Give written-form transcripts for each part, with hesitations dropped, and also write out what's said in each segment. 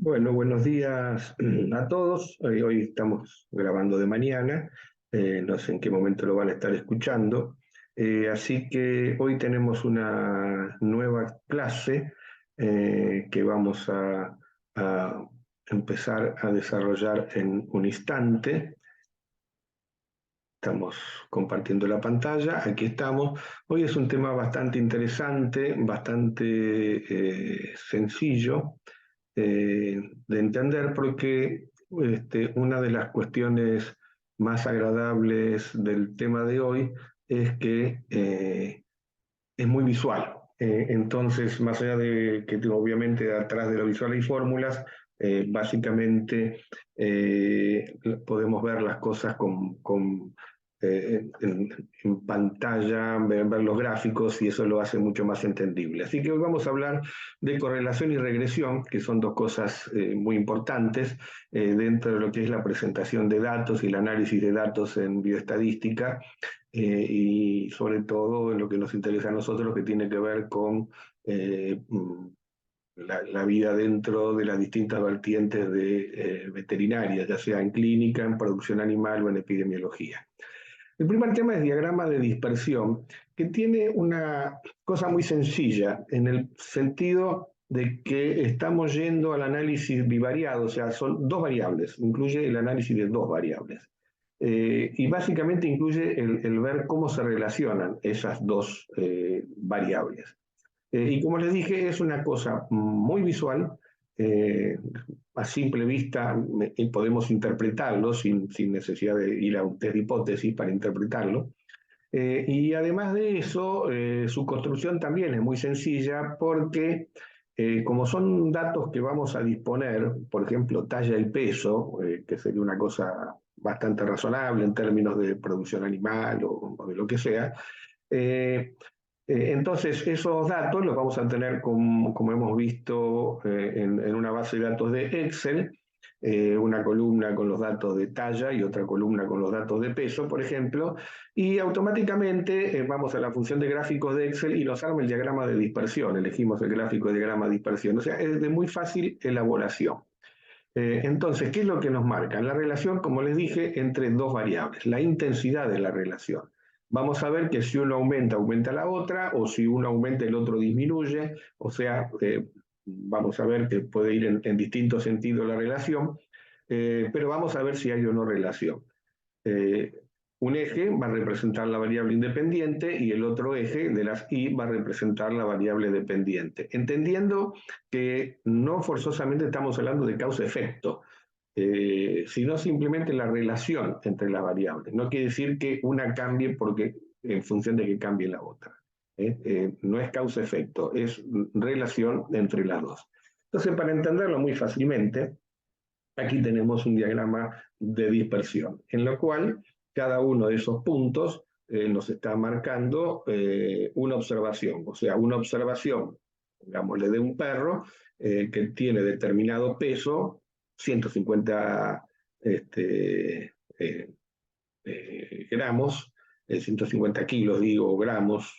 Bueno, buenos días a todos. Hoy estamos grabando de mañana, no sé en qué momento lo van a estar escuchando. Así que hoy tenemos una nueva clase que vamos a empezar a desarrollar en un instante. Estamos compartiendo la pantalla, aquí estamos. Hoy es un tema bastante interesante, bastante sencillo de entender porque una de las cuestiones más agradables del tema de hoy es que es muy visual. Entonces, más allá de que obviamente atrás de lo visual hay fórmulas, básicamente podemos ver las cosas en pantalla, ver los gráficos y eso lo hace mucho más entendible. Así que hoy vamos a hablar de correlación y regresión, que son dos cosas muy importantes dentro de lo que es la presentación de datos y el análisis de datos en bioestadística y sobre todo en lo que nos interesa a nosotros, que tiene que ver con la vida dentro de las distintas vertientes de veterinaria, ya sea en clínica, en producción animal o en epidemiología. El primer tema es diagrama de dispersión, que tiene una cosa muy sencilla, en el sentido de que estamos yendo al análisis bivariado, o sea, son dos variables, incluye el análisis de dos variables. Y básicamente incluye el ver cómo se relacionan esas dos variables. Y como les dije, es una cosa muy visual, eh, a simple vista podemos interpretarlo sin necesidad de ir a un test de hipótesis para interpretarlo. Y además de eso, su construcción también es muy sencilla porque como son datos que vamos a disponer, por ejemplo, talla y peso, que sería una cosa bastante razonable en términos de producción animal o de lo que sea, eh, entonces, esos datos los vamos a tener como hemos visto en una base de datos de Excel, una columna con los datos de talla y otra columna con los datos de peso, por ejemplo, y automáticamente vamos a la función de gráficos de Excel y nos arma el diagrama de dispersión. Elegimos el gráfico de diagrama de dispersión. O sea, es de muy fácil elaboración. Entonces, ¿qué es lo que nos marca? La relación, como les dije, entre dos variables, la intensidad de la relación. Vamos a ver que si uno aumenta, aumenta la otra, o si uno aumenta, el otro disminuye, o sea, vamos a ver que puede ir en distintos sentidos la relación, pero vamos a ver si hay o no relación. Eh, un eje va a representar la variable independiente y el otro eje de las y va a representar la variable dependiente. Entendiendo que no forzosamente estamos hablando de causa-efecto, sino simplemente la relación entre las variables. No quiere decir que una cambie porque en función de que cambie la otra. No es causa-efecto, es relación entre las dos. Entonces, para entenderlo muy fácilmente, aquí tenemos un diagrama de dispersión, en lo cual cada uno de esos puntos nos está marcando una observación, o sea, una observación, digámosle, de un perro que tiene determinado peso, 150 este, gramos, 150 kilos, digo, gramos,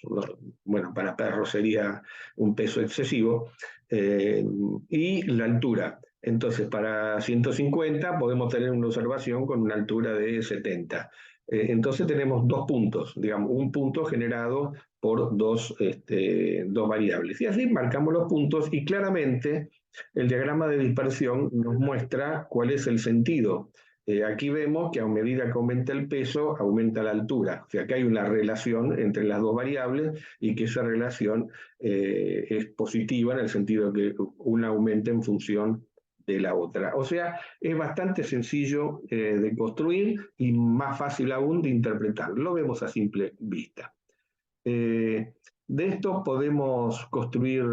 bueno, para perros sería un peso excesivo, y la altura. Entonces, para 150 podemos tener una observación con una altura de 70. Entonces tenemos dos puntos, digamos, un punto generado por dos variables. Y así marcamos los puntos y claramente el diagrama de dispersión nos muestra cuál es el sentido. Aquí vemos que a medida que aumenta el peso, aumenta la altura. O sea, que hay una relación entre las dos variables y que esa relación es positiva en el sentido de que una aumenta en función de la otra. O sea, es bastante sencillo de construir y más fácil aún de interpretar. Lo vemos a simple vista. De esto podemos construir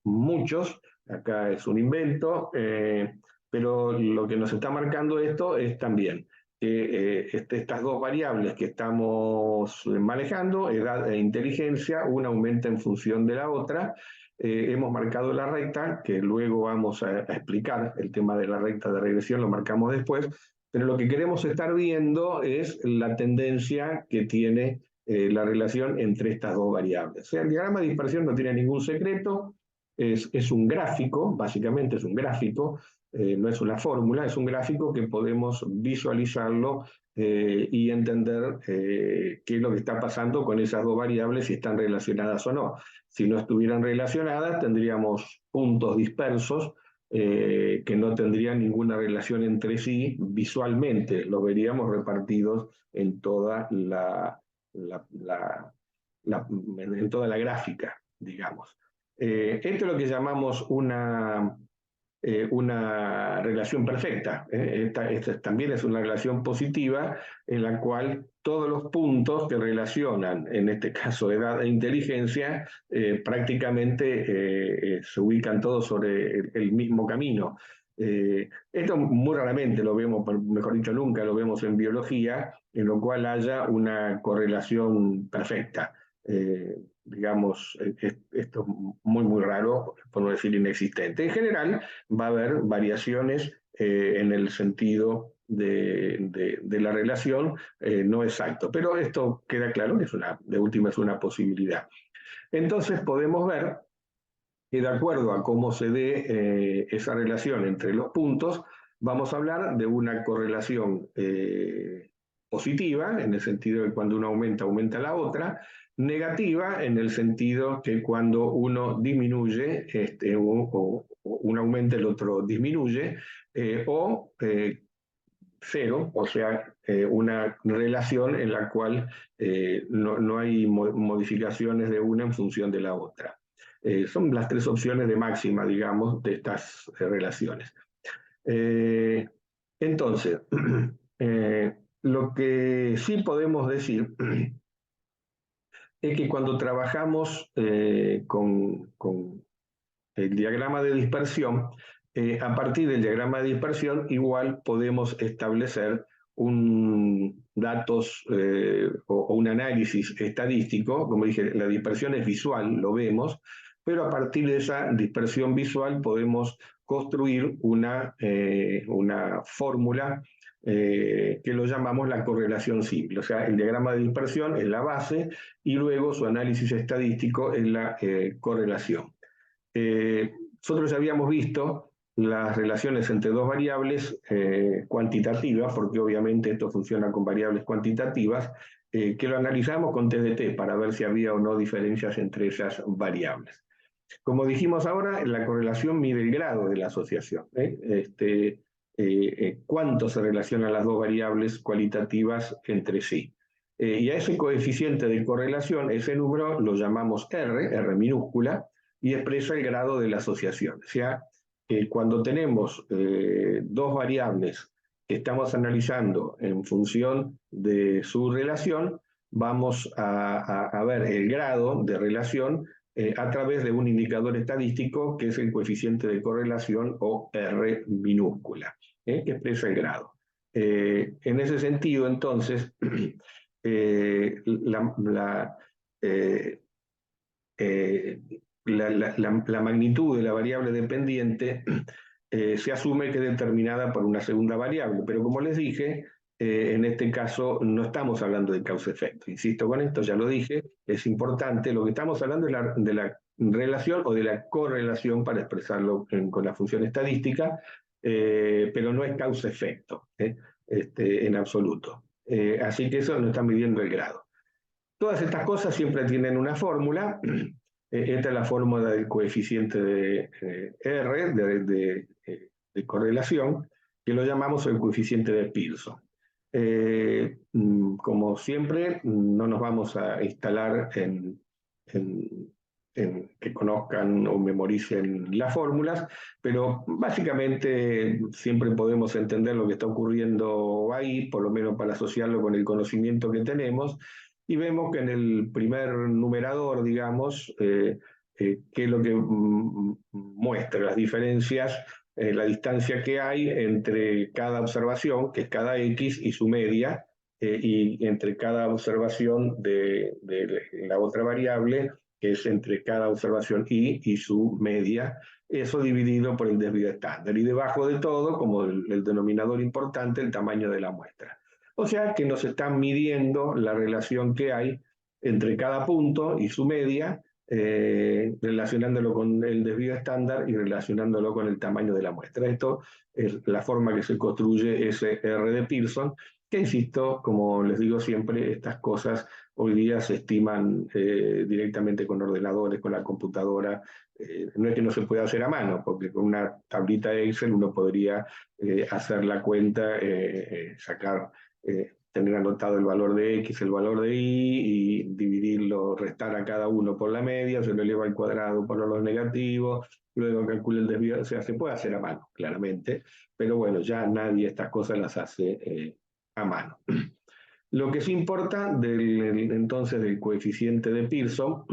muchos. Acá es un invento. Pero lo que nos está marcando esto es también que estas dos variables que estamos manejando, edad e inteligencia, una aumenta en función de la otra. Hemos marcado la recta, que luego vamos a explicar, el tema de la recta de regresión lo marcamos después, pero lo que queremos estar viendo es la tendencia que tiene la relación entre estas dos variables. O sea, el diagrama de dispersión no tiene ningún secreto, Es un gráfico, básicamente es un gráfico, no es una fórmula, es un gráfico que podemos visualizarlo y entender qué es lo que está pasando con esas dos variables, si están relacionadas o no. Si no estuvieran relacionadas, tendríamos puntos dispersos que no tendrían ninguna relación entre sí visualmente, los veríamos repartidos en toda la, la, en toda la gráfica, digamos. Esto es lo que llamamos una relación perfecta. Esta también es una relación positiva en la cual todos los puntos que relacionan, en este caso edad e inteligencia, prácticamente se ubican todos sobre el mismo camino. Esto muy raramente lo vemos, mejor dicho, nunca lo vemos en biología, en lo cual haya una correlación perfecta. Digamos, esto es muy, muy raro, por no decir inexistente. En general, va a haber variaciones en el sentido de la relación, no exacto. Pero esto queda claro que de última es una posibilidad. Entonces podemos ver que de acuerdo a cómo se dé esa relación entre los puntos, vamos a hablar de una correlación positiva, en el sentido de que cuando uno aumenta, aumenta la otra, negativa, en el sentido que cuando uno disminuye, o uno aumenta, el otro disminuye, o cero, o sea, una relación en la cual no hay modificaciones de una en función de la otra. Son las tres opciones de máxima, digamos, de estas relaciones. Entonces, lo que sí podemos decir es que cuando trabajamos con el diagrama de dispersión, a partir del diagrama de dispersión igual podemos establecer datos o un análisis estadístico. Como dije, la dispersión es visual, lo vemos, pero a partir de esa dispersión visual podemos construir una fórmula que lo llamamos la correlación simple. O sea, el diagrama de dispersión es la base y luego su análisis estadístico es la correlación. Nosotros ya habíamos visto las relaciones entre dos variables cuantitativas, porque obviamente esto funciona con variables cuantitativas, que lo analizamos con TDT para ver si había o no diferencias entre esas variables. Como dijimos ahora, la correlación mide el grado de la asociación. Cuánto se relacionan las dos variables cualitativas entre sí. Y a ese coeficiente de correlación, ese número lo llamamos R minúscula, y expresa el grado de la asociación. O sea, cuando tenemos dos variables que estamos analizando en función de su relación, vamos a ver el grado de relación a través de un indicador estadístico que es el coeficiente de correlación o R minúscula, que expresa el grado. En ese sentido, entonces, la magnitud de la variable dependiente se asume que es determinada por una segunda variable, pero como les dije, en este caso no estamos hablando de causa-efecto. Insisto con esto, ya lo dije, es importante, lo que estamos hablando es de la relación o de la correlación, para expresarlo con la función estadística, pero no es causa-efecto en absoluto. Así que eso no está midiendo el grado. Todas estas cosas siempre tienen una fórmula. Esta es la fórmula del coeficiente de R, de correlación, que lo llamamos el coeficiente de Pearson. Como siempre, no nos vamos a instalar en que conozcan o memoricen las fórmulas, pero básicamente siempre podemos entender lo que está ocurriendo ahí, por lo menos para asociarlo con el conocimiento que tenemos, y vemos que en el primer numerador, digamos, qué es lo que muestra las diferencias, la distancia que hay entre cada observación, que es cada X, y su media, y entre cada observación de la otra variable, que es entre cada observación y su media, eso dividido por el desvío estándar. Y debajo de todo, como el denominador importante, el tamaño de la muestra. O sea que nos están midiendo la relación que hay entre cada punto y su media, relacionándolo con el desvío estándar y relacionándolo con el tamaño de la muestra. Esto es la forma que se construye ese R de Pearson, que insisto, como les digo siempre, estas cosas hoy día se estiman directamente con ordenadores, con la computadora. No es que no se pueda hacer a mano, porque con una tablita de Excel uno podría hacer la cuenta, sacar, tener anotado el valor de X, el valor de Y, y dividirlo, restar a cada uno por la media, se lo eleva al cuadrado por los negativos, luego calcula el desvío. O sea, se puede hacer a mano, claramente, pero bueno, ya nadie estas cosas las hace a mano. Lo que sí importa entonces del coeficiente de Pearson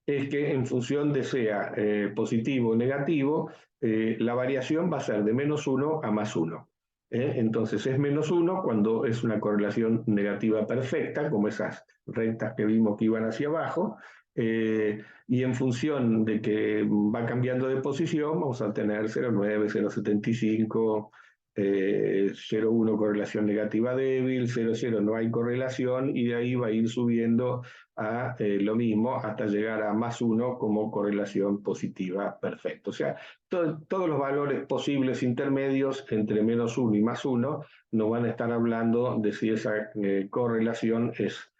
es que en función de sea positivo o negativo, la variación va a ser de -1 a +1. Entonces es -1 cuando es una correlación negativa perfecta, como esas rectas que vimos que iban hacia abajo, y en función de que va cambiando de posición, vamos a tener 0,9, 0,75, 0,1 correlación negativa débil, 0,0 no hay correlación, y de ahí va a ir subiendo a lo mismo hasta llegar a +1 como correlación positiva perfecta. O sea, todos los valores posibles intermedios entre -1 y +1 nos van a estar hablando de si esa correlación es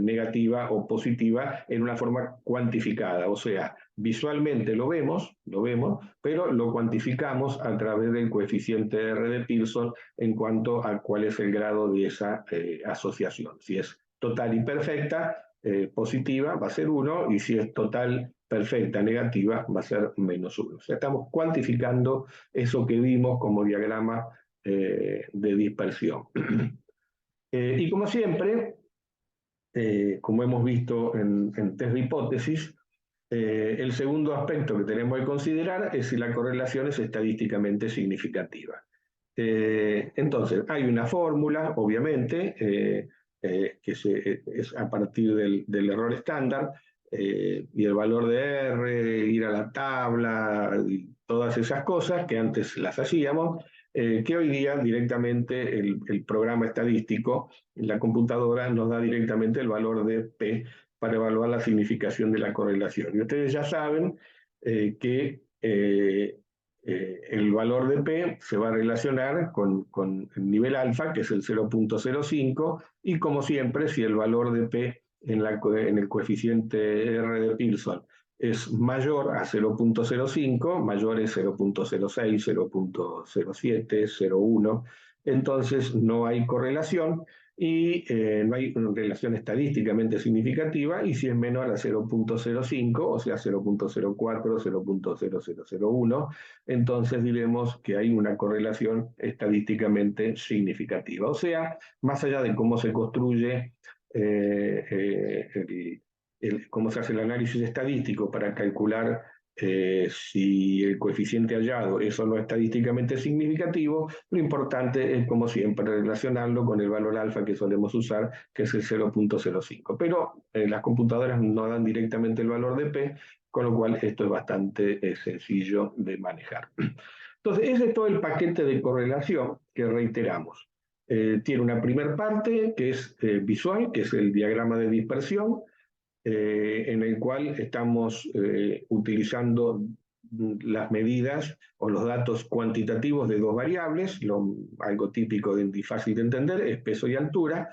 negativa o positiva en una forma cuantificada. O sea, visualmente lo vemos, pero lo cuantificamos a través del coeficiente R de Pearson en cuanto a cuál es el grado de esa asociación. Si es total y perfecta, positiva, va a ser 1, y si es total, perfecta, negativa, va a ser -1. O sea, estamos cuantificando eso que vimos como diagrama de dispersión. Y como siempre, como hemos visto en test de hipótesis, el segundo aspecto que tenemos que considerar es si la correlación es estadísticamente significativa. Entonces, hay una fórmula, obviamente, que es a partir del error estándar, y el valor de R, ir a la tabla, y todas esas cosas que antes las hacíamos, que hoy día directamente el programa estadístico, la computadora, nos da directamente el valor de P para evaluar la significación de la correlación. Y ustedes ya saben que el valor de P se va a relacionar con el nivel alfa, que es el 0,05, y como siempre, si el valor de P en el coeficiente R de Pearson es mayor a 0,05, mayor es 0,06, 0,07, 0,1, entonces no hay correlación y no hay una relación estadísticamente significativa, y si es menor a 0,05, o sea 0,04, 0,0001, entonces diremos que hay una correlación estadísticamente significativa. O sea, más allá de cómo se construye cómo se hace el análisis estadístico para calcular si el coeficiente hallado es o no estadísticamente significativo, lo importante es, como siempre, relacionarlo con el valor alfa que solemos usar, que es el 0,05. Pero las computadoras no dan directamente el valor de P, con lo cual esto es bastante sencillo de manejar. Entonces, ese es todo el paquete de correlación que reiteramos. Tiene una primera parte que es visual, que es el diagrama de dispersión, en el cual estamos utilizando las medidas o los datos cuantitativos de dos variables, algo típico y fácil de entender, es peso y altura,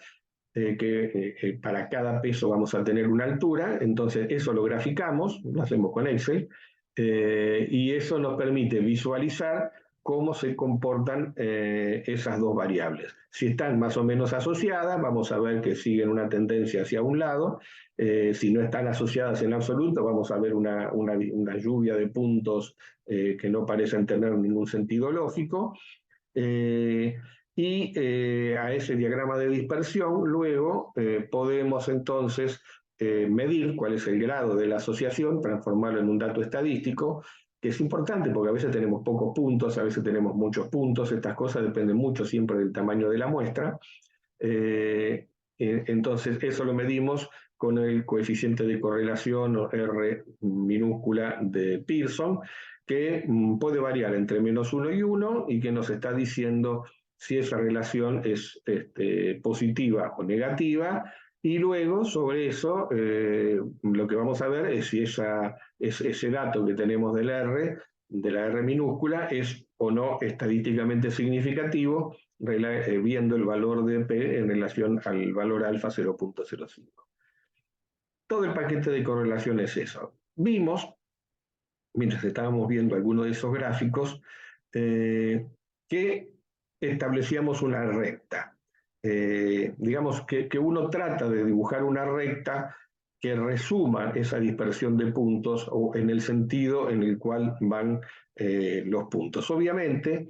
que para cada peso vamos a tener una altura. Entonces eso lo graficamos, lo hacemos con Excel, y eso nos permite visualizar cómo se comportan esas dos variables. Si están más o menos asociadas, vamos a ver que siguen una tendencia hacia un lado. Si no están asociadas en absoluto, vamos a ver una lluvia de puntos que no parecen tener ningún sentido lógico. A ese diagrama de dispersión luego podemos entonces medir cuál es el grado de la asociación, transformarlo en un dato estadístico, que es importante porque a veces tenemos pocos puntos, a veces tenemos muchos puntos. Estas cosas dependen mucho siempre del tamaño de la muestra. Entonces eso lo medimos con el coeficiente de correlación, o R minúscula, de Pearson, que puede variar entre -1 y 1, y que nos está diciendo si esa relación es positiva o negativa. Y luego, sobre eso, lo que vamos vamos a ver es si ese dato que tenemos de la R minúscula, es o no estadísticamente significativo, viendo el valor de P en relación al valor alfa 0.05. Todo el paquete de correlación es eso. Vimos, mientras estábamos viendo algunos de esos gráficos, que establecíamos una recta. Digamos que uno trata de dibujar una recta que resuma esa dispersión de puntos o en el sentido en el cual van los puntos. Obviamente,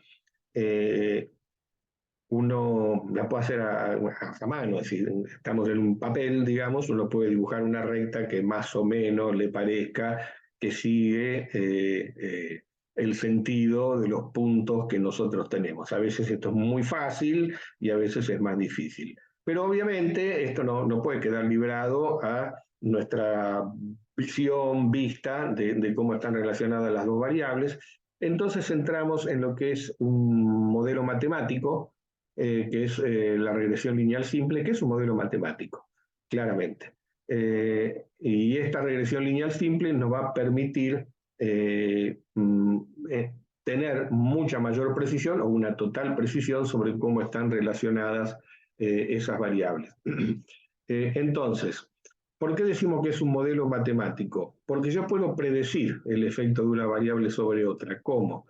uno la puede hacer a mano, es decir, estamos en un papel, digamos, uno puede dibujar una recta que más o menos le parezca que sigue el sentido de los puntos que nosotros tenemos. A veces esto es muy fácil y a veces es más difícil. Pero obviamente esto no puede quedar librado a nuestra vista de cómo están relacionadas las dos variables. Entonces entramos en lo que es un modelo matemático, que es la regresión lineal simple, que es un modelo matemático, claramente. Y esta regresión lineal simple nos va a permitir tener mucha mayor precisión o una total precisión sobre cómo están relacionadas esas variables. Entonces, ¿por qué decimos que es un modelo matemático? Porque yo puedo predecir el efecto de una variable sobre otra. ¿Cómo?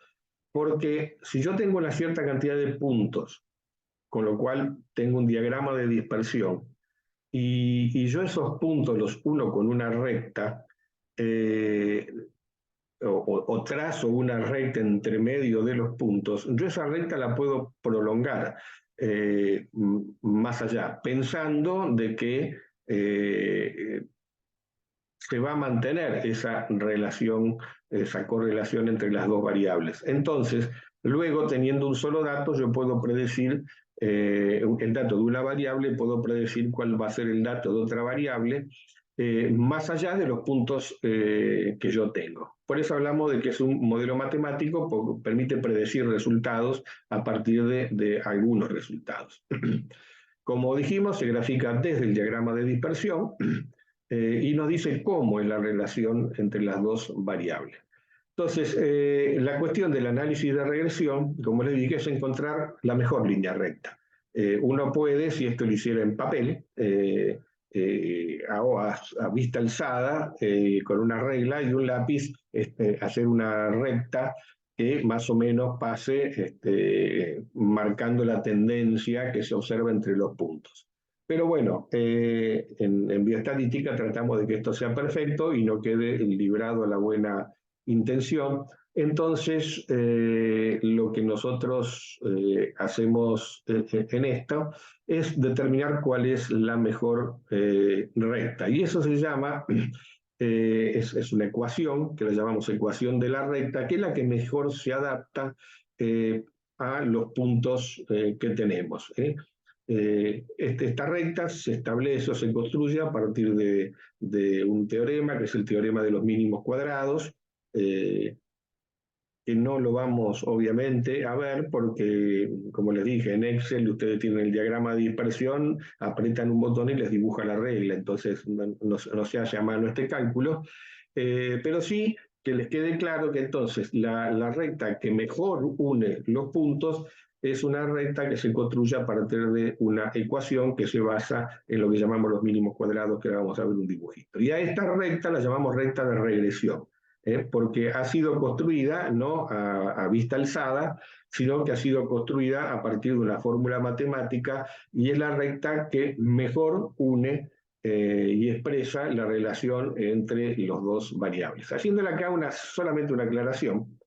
Porque si yo tengo una cierta cantidad de puntos, con lo cual tengo un diagrama de dispersión, y yo esos puntos los uno con una recta, o trazo una recta entre medio de los puntos, yo esa recta la puedo prolongar más allá, pensando de que se va a mantener esa relación, esa correlación entre las dos variables. Entonces, luego, teniendo un solo dato, yo puedo predecir el dato de una variable, puedo predecir cuál va a ser el dato de otra variable, más allá de los puntos que yo tengo. Por eso hablamos de que es un modelo matemático, porque permite predecir resultados a partir de algunos resultados. Como dijimos, se grafica desde el diagrama de dispersión y nos dice cómo es la relación entre las dos variables. Entonces, la cuestión del análisis de regresión, como les dije, es encontrar la mejor línea recta. Uno puede, si esto lo hiciera en papel, a vista alzada, con una regla y un lápiz, hacer una recta que más o menos pase marcando la tendencia que se observa entre los puntos. Pero bueno, en bioestadística tratamos de que esto sea perfecto y no quede librado a la buena intención. Entonces, lo que nosotros hacemos en esto es determinar cuál es la mejor recta. Y eso se llama, es una ecuación, que la llamamos ecuación de la recta, que es la que mejor se adapta a los puntos que tenemos. Esta recta se establece o se construye a partir de un teorema, que es el teorema de los mínimos cuadrados, que no lo vamos obviamente a ver porque, como les dije, en Excel ustedes tienen el diagrama de dispersión, apretan un botón y les dibuja la regla, entonces no se hace a mano este cálculo, pero sí que les quede claro que entonces la recta que mejor une los puntos es una recta que se construye a partir de una ecuación que se basa en lo que llamamos los mínimos cuadrados, que ahora vamos a ver un dibujito. Y a esta recta la llamamos recta de regresión, porque ha sido construida no a vista alzada, sino que ha sido construida a partir de una fórmula matemática y es la recta que mejor une y expresa la relación entre los dos variables. Haciéndole acá solamente una aclaración,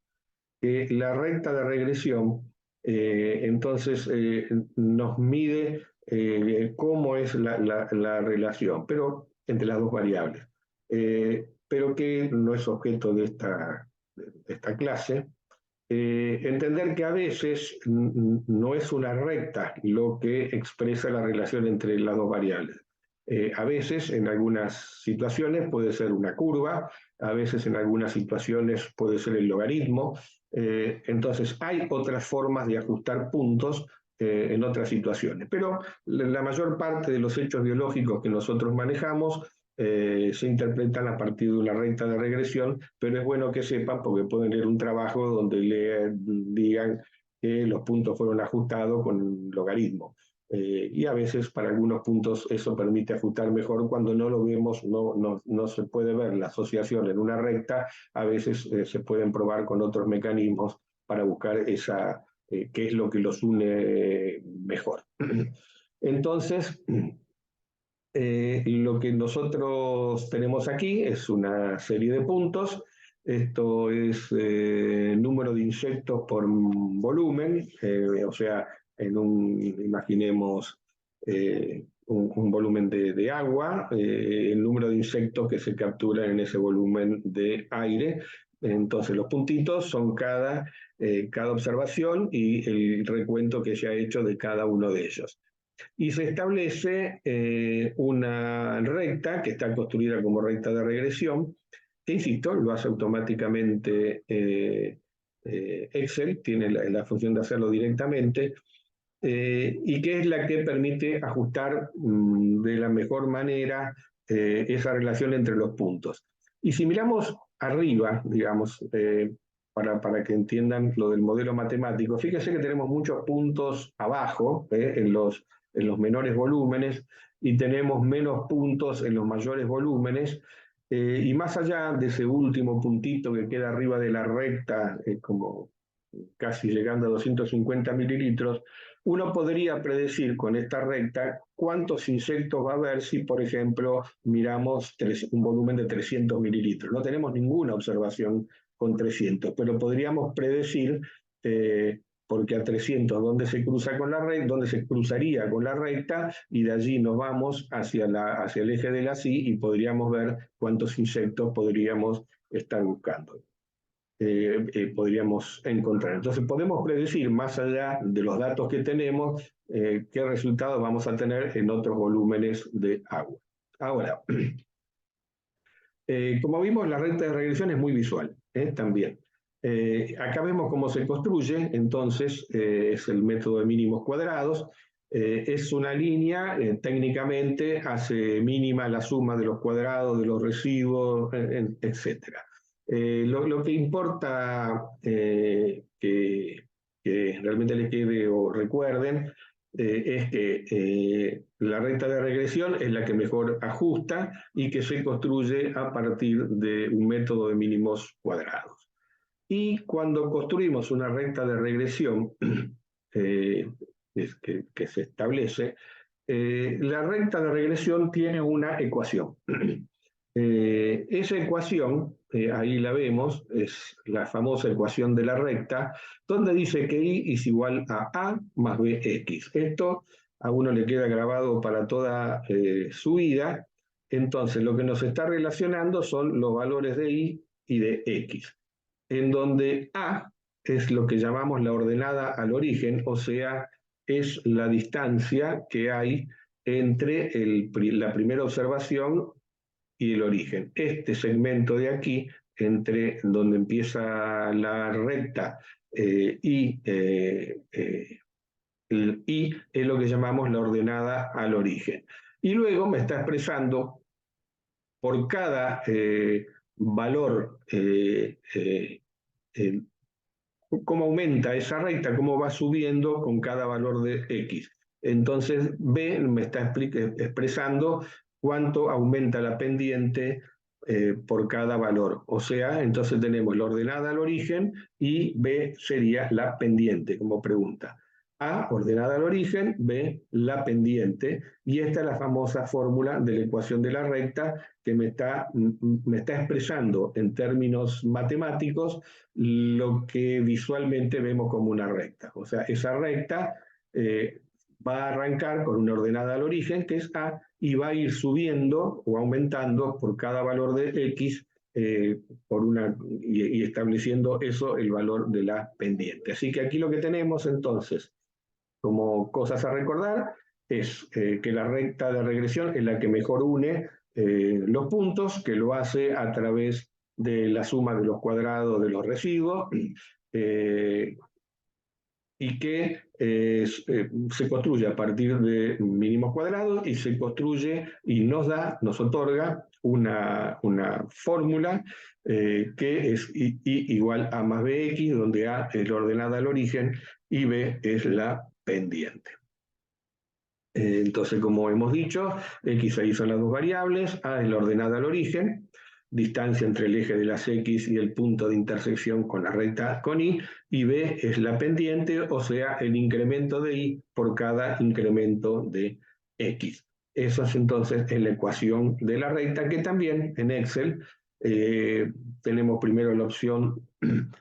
que la recta de regresión entonces nos mide cómo es la relación, pero entre las dos variables, pero que no es objeto de esta clase. Entender que a veces no es una recta lo que expresa la relación entre las dos variables. A veces, en algunas situaciones, puede ser una curva, a veces en algunas situaciones puede ser el logaritmo. Entonces, hay otras formas de ajustar puntos en otras situaciones. Pero la mayor parte de los hechos biológicos que nosotros manejamos se interpretan a partir de una recta de regresión, pero es bueno que sepan porque pueden leer un trabajo donde digan que los puntos fueron ajustados con logaritmo. Y a veces para algunos puntos eso permite ajustar mejor cuando no lo vemos, no se puede ver la asociación en una recta, a veces se pueden probar con otros mecanismos para buscar qué es lo que los une mejor. Entonces, lo que nosotros tenemos aquí es una serie de puntos. Esto es número de insectos por volumen, o sea, imaginemos un volumen de agua, el número de insectos que se capturan en ese volumen de aire. Entonces, los puntitos son cada observación y el recuento que se ha hecho de cada uno de ellos. Y se establece una recta que está construida como recta de regresión, que insisto, lo hace automáticamente Excel, tiene la función de hacerlo directamente, y que es la que permite ajustar de la mejor manera esa relación entre los puntos. Y si miramos arriba, digamos, para que entiendan lo del modelo matemático, fíjense que tenemos muchos puntos abajo, en los menores volúmenes, y tenemos menos puntos en los mayores volúmenes, y más allá de ese último puntito que queda arriba de la recta, como casi llegando a 250 mililitros, uno podría predecir con esta recta cuántos insectos va a haber si, por ejemplo, miramos un volumen de 300 mililitros. No tenemos ninguna observación con 300, pero podríamos predecir, porque a 300, ¿dónde se cruza con la recta? ¿Dónde se cruzaría con la recta? Y de allí nos vamos hacia el eje de la Y y podríamos ver cuántos insectos podríamos estar buscando. Podríamos encontrar. Entonces podemos predecir, más allá de los datos que tenemos, qué resultados vamos a tener en otros volúmenes de agua. Ahora, como vimos, la recta de regresión es muy visual, también. Acá vemos cómo se construye, entonces es el método de mínimos cuadrados. Es una línea, técnicamente hace mínima la suma de los cuadrados, de los residuos, etc. Lo que importa que realmente les quede o recuerden es que la recta de regresión es la que mejor ajusta y que se construye a partir de un método de mínimos cuadrados. Y cuando construimos una recta de regresión que se establece, la recta de regresión tiene una ecuación. Esa ecuación, ahí la vemos, es la famosa ecuación de la recta, donde dice que y es igual a más bx. Esto a uno le queda grabado para toda su vida. Entonces, lo que nos está relacionando son los valores de y de x, en donde a es lo que llamamos la ordenada al origen, o sea, es la distancia que hay entre la primera observación y el origen. Este segmento de aquí, entre donde empieza la recta y el I, es lo que llamamos la ordenada al origen. Y luego me está expresando por cada valor cómo aumenta esa recta, cómo va subiendo con cada valor de X. Entonces B me está expresando cuánto aumenta la pendiente por cada valor. O sea, entonces tenemos la ordenada al origen y B sería la pendiente, como pregunta. A, ordenada al origen, B, la pendiente, y esta es la famosa fórmula de la ecuación de la recta que me está expresando en términos matemáticos lo que visualmente vemos como una recta. O sea, esa recta va a arrancar con una ordenada al origen, que es A, y va a ir subiendo o aumentando por cada valor de X, y estableciendo eso el valor de la pendiente. Así que aquí lo que tenemos entonces, como cosas a recordar, es que la recta de regresión es la que mejor une los puntos, que lo hace a través de la suma de los cuadrados de los residuos, y que se construye a partir de mínimos cuadrados y se construye y nos otorga una fórmula que es I igual a más bx, donde A es la ordenada al origen y B es la pendiente. Entonces, como hemos dicho, x e y son las dos variables, A es la ordenada al origen, distancia entre el eje de las x y el punto de intersección con la recta con y B es la pendiente, o sea, el incremento de y por cada incremento de x. Eso es entonces la ecuación de la recta, que también en Excel tenemos primero la opción,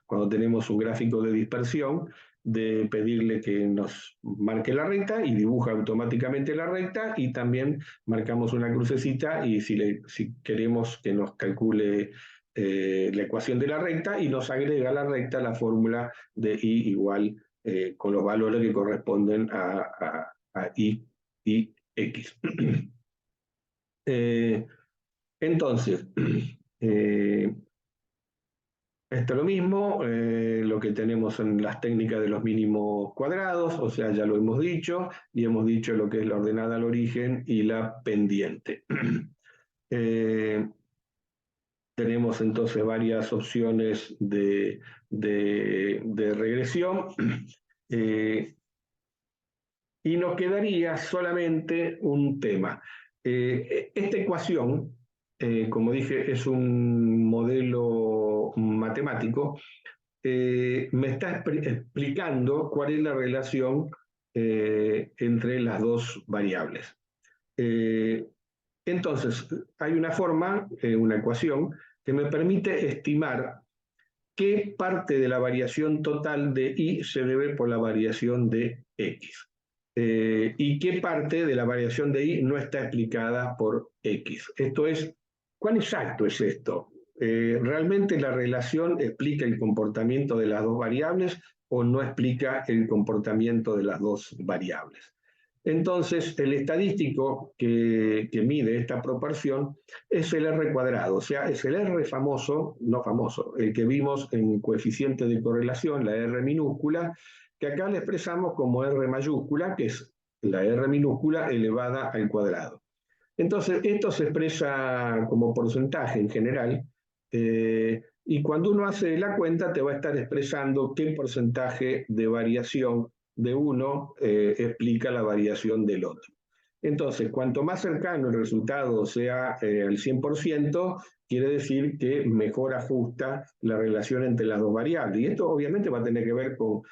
cuando tenemos un gráfico de dispersión, de pedirle que nos marque la recta y dibuja automáticamente la recta, y también marcamos una crucecita y si queremos que nos calcule la ecuación de la recta, y nos agrega a la recta la fórmula de y igual con los valores que corresponden a y x. Entonces, esto es lo mismo, lo que tenemos en las técnicas de los mínimos cuadrados, o sea, ya lo hemos dicho, y hemos dicho lo que es la ordenada al origen y la pendiente. Tenemos entonces varias opciones de regresión, y nos quedaría solamente un tema. Esta ecuación, como dije, es un modelo matemático. Me está explicando cuál es la relación entre las dos variables. Entonces, hay una forma, una ecuación, que me permite estimar qué parte de la variación total de y se debe por la variación de x. Y qué parte de la variación de y no está explicada por x. Esto es, ¿cuán exacto es esto? ¿Realmente la relación explica el comportamiento de las dos variables o no explica el comportamiento de las dos variables? Entonces, el estadístico que mide esta proporción es el R cuadrado, o sea, es el R famoso, no famoso, el que vimos en coeficiente de correlación, la R minúscula, que acá le expresamos como R mayúscula, que es la R minúscula elevada al cuadrado. Entonces, esto se expresa como porcentaje en general, y cuando uno hace la cuenta te va a estar expresando qué porcentaje de variación de uno explica la variación del otro. Entonces, cuanto más cercano el resultado sea al 100%, quiere decir que mejor ajusta la relación entre las dos variables. Y esto obviamente va a tener que ver con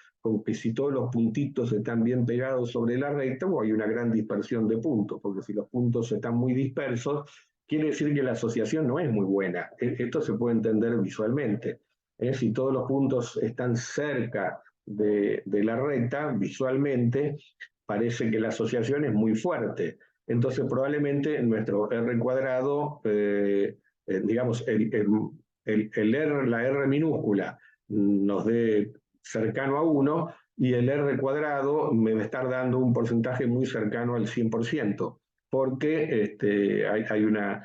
que si todos los puntitos están bien pegados sobre la recta, o hay una gran dispersión de puntos, porque si los puntos están muy dispersos, quiere decir que la asociación no es muy buena. Esto se puede entender visualmente. Si todos los puntos están cerca de la recta, visualmente, parece que la asociación es muy fuerte. Entonces, probablemente nuestro R cuadrado, digamos, la R minúscula nos dé cercano a 1, y el R cuadrado me va a estar dando un porcentaje muy cercano al 100%, porque hay una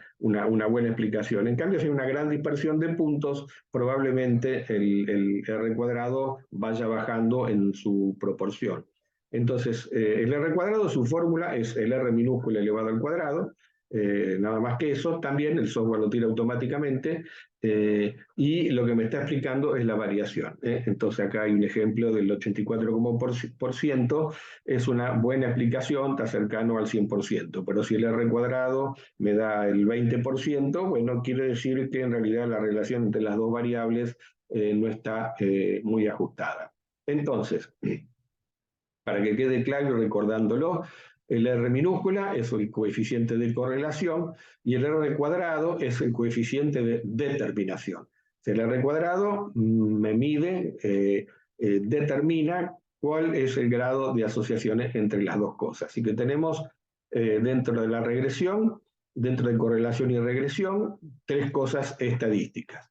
buena explicación. En cambio, si hay una gran dispersión de puntos, probablemente el R cuadrado vaya bajando en su proporción. Entonces, el R cuadrado, su fórmula es el R minúscula elevado al cuadrado, nada más que eso. También el software lo tira automáticamente, y lo que me está explicando es la variación. Entonces acá hay un ejemplo del 84%, es una buena explicación, está cercano al 100%, pero si el R cuadrado me da el 20%, bueno, quiere decir que en realidad la relación entre las dos variables no está muy ajustada. Entonces, para que quede claro, recordándolo, el R minúscula es el coeficiente de correlación y el R cuadrado es el coeficiente de determinación. El R cuadrado me mide, determina cuál es el grado de asociaciones entre las dos cosas. Así que tenemos dentro de la regresión, dentro de correlación y regresión, tres cosas estadísticas.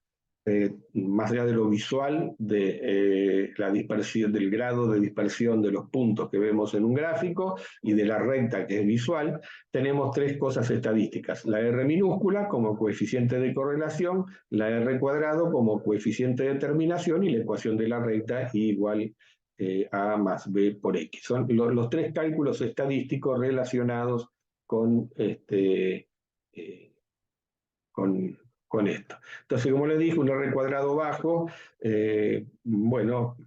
Más allá de lo visual, de la dispersión, del grado de dispersión de los puntos que vemos en un gráfico y de la recta que es visual, tenemos tres cosas estadísticas: la R minúscula como coeficiente de correlación, la R cuadrado como coeficiente de determinación y la ecuación de la recta I igual A más B por X. Son los tres cálculos estadísticos relacionados con con esto. Entonces, como les dije, un R cuadrado bajo, bueno,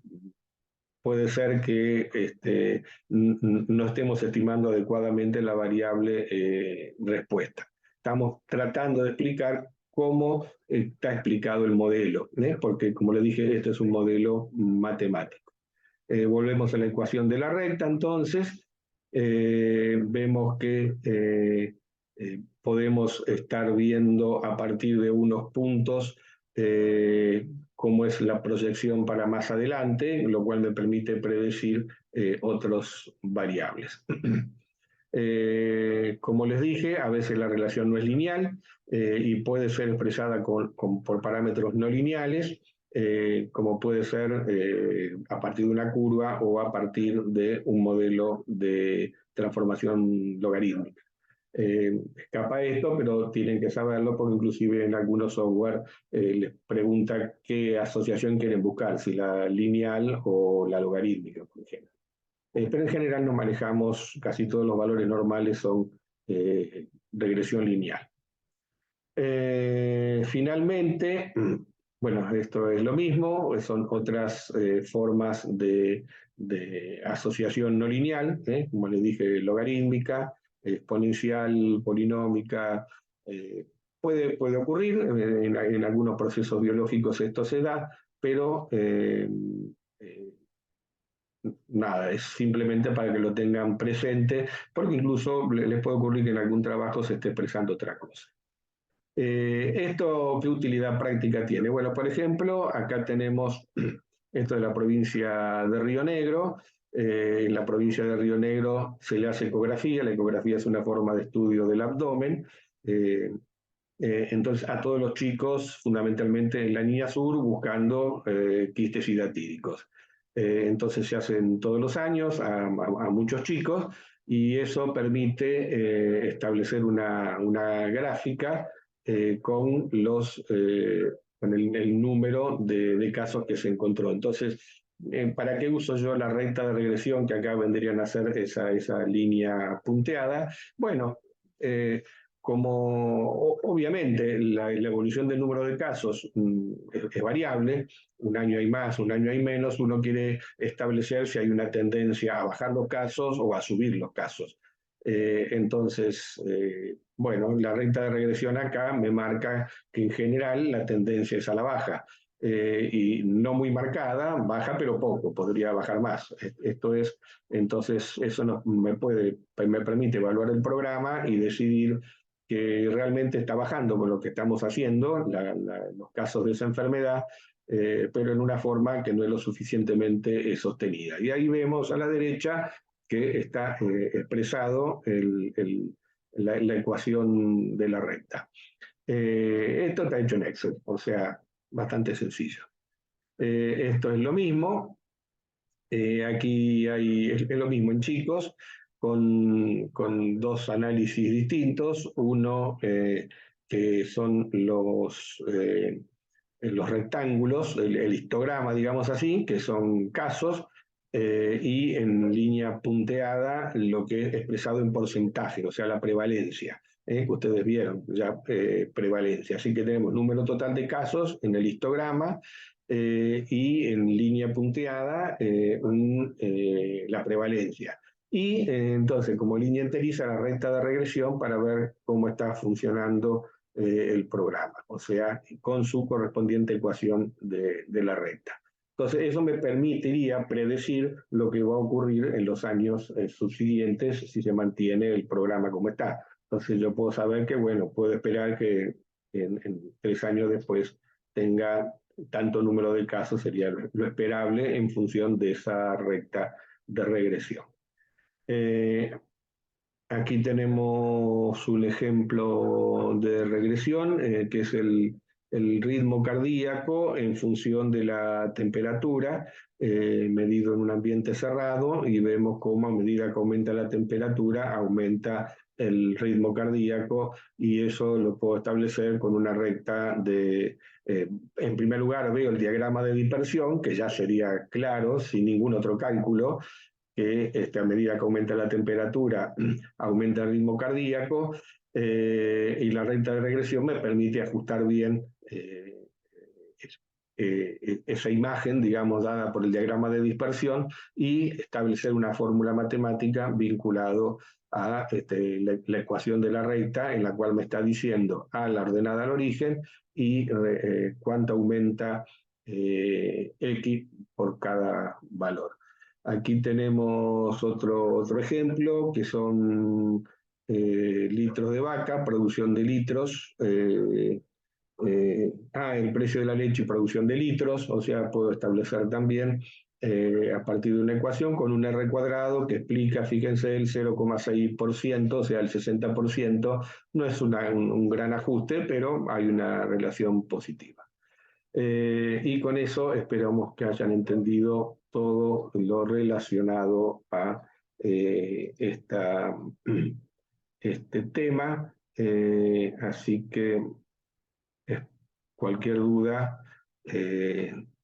puede ser que no estemos estimando adecuadamente la variable respuesta. Estamos tratando de explicar cómo está explicado el modelo, porque como les dije, este es un modelo matemático. Volvemos a la ecuación de la recta, entonces, vemos que podemos estar viendo a partir de unos puntos cómo es la proyección para más adelante, lo cual me permite predecir otras variables. Como les dije, a veces la relación no es lineal y puede ser expresada por parámetros no lineales, como puede ser a partir de una curva o a partir de un modelo de transformación logarítmica. Escapa esto, pero tienen que saberlo porque inclusive en algunos software les pregunta qué asociación quieren buscar, si la lineal o la logarítmica, por ejemplo. Pero en general nos manejamos, casi todos los valores normales son regresión lineal. Finalmente, bueno, esto es lo mismo, son otras formas de asociación no lineal, como les dije, logarítmica, exponencial, polinómica, puede ocurrir, en algunos procesos biológicos esto se da, pero nada, es simplemente para que lo tengan presente, porque incluso les puede ocurrir que en algún trabajo se esté expresando otra cosa. ¿Esto qué utilidad práctica tiene? Bueno, por ejemplo, acá tenemos esto de la provincia de Río Negro. En la provincia de Río Negro se le hace ecografía. La ecografía es una forma de estudio del abdomen. Entonces, a todos los chicos, fundamentalmente en la línea sur, buscando quistes hidatíricos. Entonces se hacen todos los años a muchos chicos y eso permite establecer una gráfica con el número de casos que se encontró. Entonces, ¿para qué uso yo la recta de regresión que acá vendrían a ser esa línea punteada? Bueno, como obviamente la evolución del número de casos es variable, un año hay más, un año hay menos, uno quiere establecer si hay una tendencia a bajar los casos o a subir los casos. Entonces, bueno, la recta de regresión acá me marca que en general la tendencia es a la baja. Y no muy marcada, baja pero poco, podría bajar más. Esto es, entonces, eso me permite evaluar el programa y decidir que realmente está bajando con lo que estamos haciendo, los casos de esa enfermedad, pero en una forma que no es lo suficientemente sostenida. Y ahí vemos a la derecha que está expresado la ecuación de la recta. Esto está hecho en Excel, o sea, bastante sencillo. Esto es lo mismo. Aquí es lo mismo en chicos, con dos análisis distintos. Uno que son los rectángulos, el histograma, digamos así, que son casos, y en línea punteada lo que es expresado en porcentaje, o sea, la prevalencia. Que ustedes vieron ya prevalencia. Así que tenemos número total de casos en el histograma y en línea punteada la prevalencia. Y entonces, como línea enteriza, la recta de regresión para ver cómo está funcionando el programa, o sea, con su correspondiente ecuación de la recta. Entonces, eso me permitiría predecir lo que va a ocurrir en los años subsiguientes si se mantiene el programa como está. Entonces, yo puedo saber que, bueno, puedo esperar que en 3 años después tenga tanto número de casos, sería lo esperable en función de esa recta de regresión. Aquí tenemos un ejemplo de regresión, que es el ritmo cardíaco en función de la temperatura, medido en un ambiente cerrado, y vemos cómo a medida que aumenta la temperatura, aumenta el ritmo cardíaco, y eso lo puedo establecer con una recta en primer lugar veo el diagrama de dispersión, que ya sería claro, sin ningún otro cálculo, que a medida que aumenta la temperatura, aumenta el ritmo cardíaco, y la recta de regresión me permite ajustar bien esa imagen, digamos, dada por el diagrama de dispersión y establecer una fórmula matemática vinculado a la ecuación de la recta, en la cual me está diciendo A la ordenada al origen y cuánto aumenta X por cada valor. Aquí tenemos otro ejemplo, que son litros de vaca, producción de litros, el precio de la leche y producción de litros, o sea, puedo establecer también a partir de una ecuación con un R cuadrado que explica, fíjense, el 0,6%, o sea, el 60%, no es un gran ajuste, pero hay una relación positiva. Y con eso esperamos que hayan entendido todo lo relacionado a este tema. Así que cualquier duda,